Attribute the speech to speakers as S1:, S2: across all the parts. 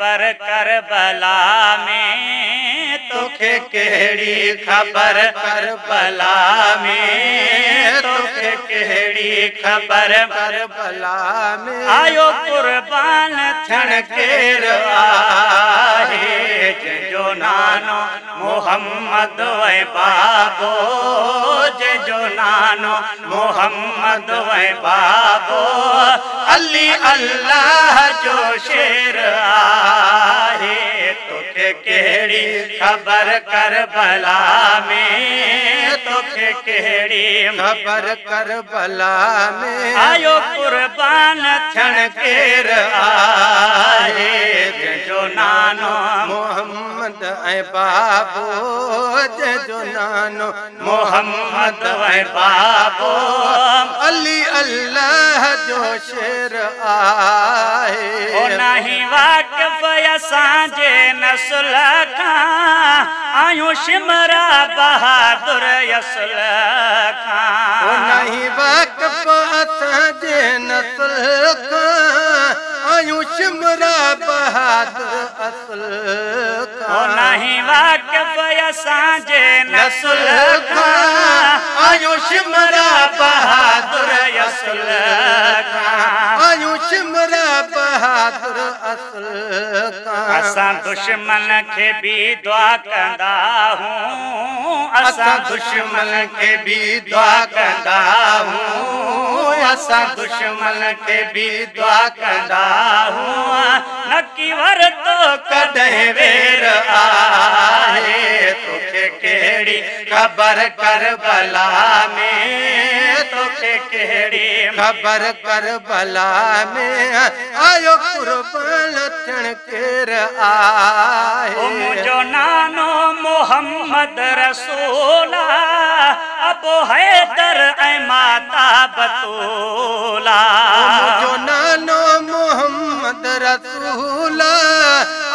S1: खबर करबला में, तोखे केड़ी खबर करबला में, तोखे केड़ी खबर करबला में। आयो कुर्बान थियण केर आहे, जो नानो मोहम्मद ऐं बाबो, जो नानो मोहम्मद ऐं बाबो। अली अल्लाह जो शेर आहे, तोखे केड़ी खबर करबला में, तोखे केड़ी खबर करबला में। आयो कुर्बान थियण केर आहे, जो नानो मोहम्मद ऐं बाबो, जो नानो मोहम्मद ऐं बाबो। अली अल्लाह जो शेर आहे, ओ नहीं वाक़िफ़ असांजे नस्ल खां, आयूं शिमरा बहादुर यसुल खां। ओ नहीं वाक़िफ़ असांजे नस्ल खां, आयूं शिमरा बहादुर असुल खां। ओ नहीं वाक़िफ़ असांजे नस्ल खां, आयूं शिमरा बहादुर यसुल खां। आयूं शिमरा बहादुर असुल खां। असां दुश्मन खे भी दुआ कंदा हूं, असां दुश्मन खे भी दुआ कंदा हूं, असां दुश्मन खे भी दुआ कंदा हूं। नकी वर तो कॾहिं वेर आहे, तोखे केड़ी खबर करबला में, तोखे केड़ी खबर करबला में। आयो कुर्बान थियण केर आहे, ओ मुंहिंजो नानो मोहम्मद रसूला, अबो हैदर ऐं माता बतूला। मुंहिंजो नानो मोहम्मद रसूला,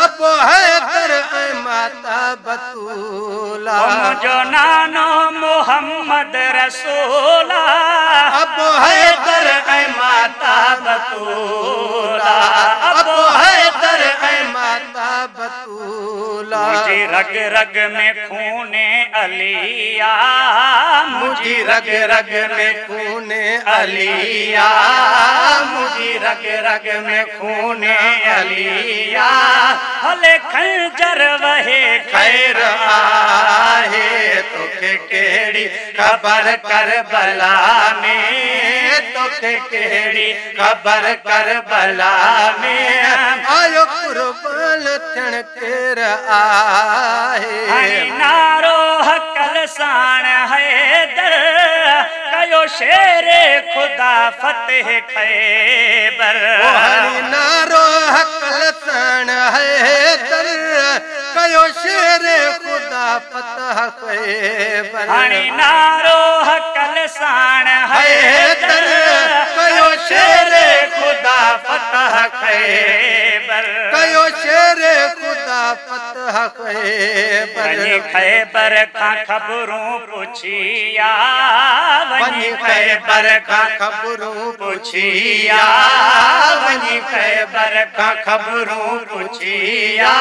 S1: अबो हैदर ऐं माता बतूला। मुंहिंजो नानो मोहम्मद रसूला, अबो हैदर ऐं माता बतूला। अबो हैदर ऐं माता बतूला। मुझी रग रग में खूने अलिया, मुझी रग रग में खूने अलिया, मुझी रग रग में खूने अलिया। हले खंजर वहे खैर आहे, तोखे केड़ी खबर करबला में, तोखे केड़ी खबर करबला में। आयो कुर्बान थियण केर आहे, नारो हकल साण हैदर, कयो शेरे खुदा फतेह खैबर। नारो हकल साण हैदर, कयो शेरे खुदा फतेह खैबर। नारो हकल साण हैदर, कयो शेरे खुदा फतेह खैबर। कयो शेरे खुदा फतेह खैबर। वञी खैबर खां ख़बरूं पुछिया, वञी खैबर खां ख़बरूं पुछिया, वञी खैबर खां ख़बरूं पुछिया।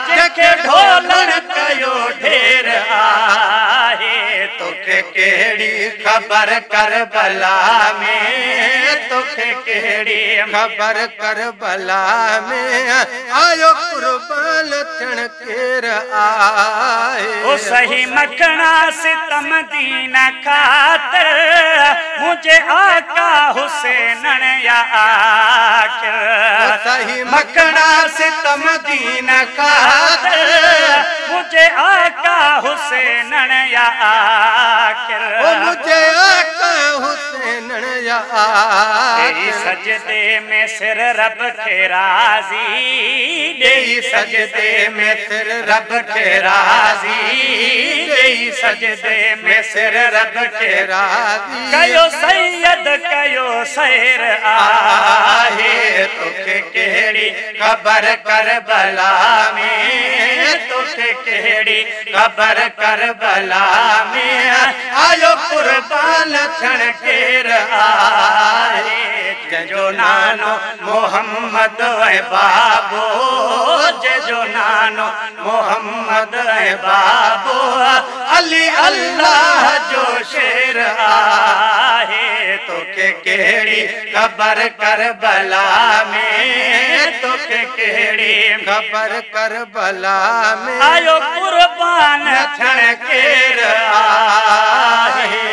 S1: जेके ढोलण कयो ढेर आहे, तोखे केड़ी खबर करबला में, तोखे केड़ी खबर करबला में। आयो कुर्बान थियण केर आहे, ओ सही मखणा सितम दीन खातर, मुझे आका हुसैन या आखिर। सही मखणा सितम दीन खातर, मुझे आका हुसैन या आखिर। ओ मुझे आका हुसैन या आखिर। सजदे में सिर रब के राजी, देई सजदे में सिर रब के राजी, देई सजदे में सिर रब के राजी। कयो सैयद कयो सैर आहे, तोखे केड़ी खबर करबला में, तोखे केड़ी खबर करबला में। आयो कुर्बान थियण केर आहे, जो नानो मोहम्मद है बाबो, जो नानो मोहम्मद है बाबो। अली अल्लाह जो शेर आहे, तो के केड़ी खबर करबला में, तो के केड़ी खबर करबला में आयो कुर्बान थियण केर आहे।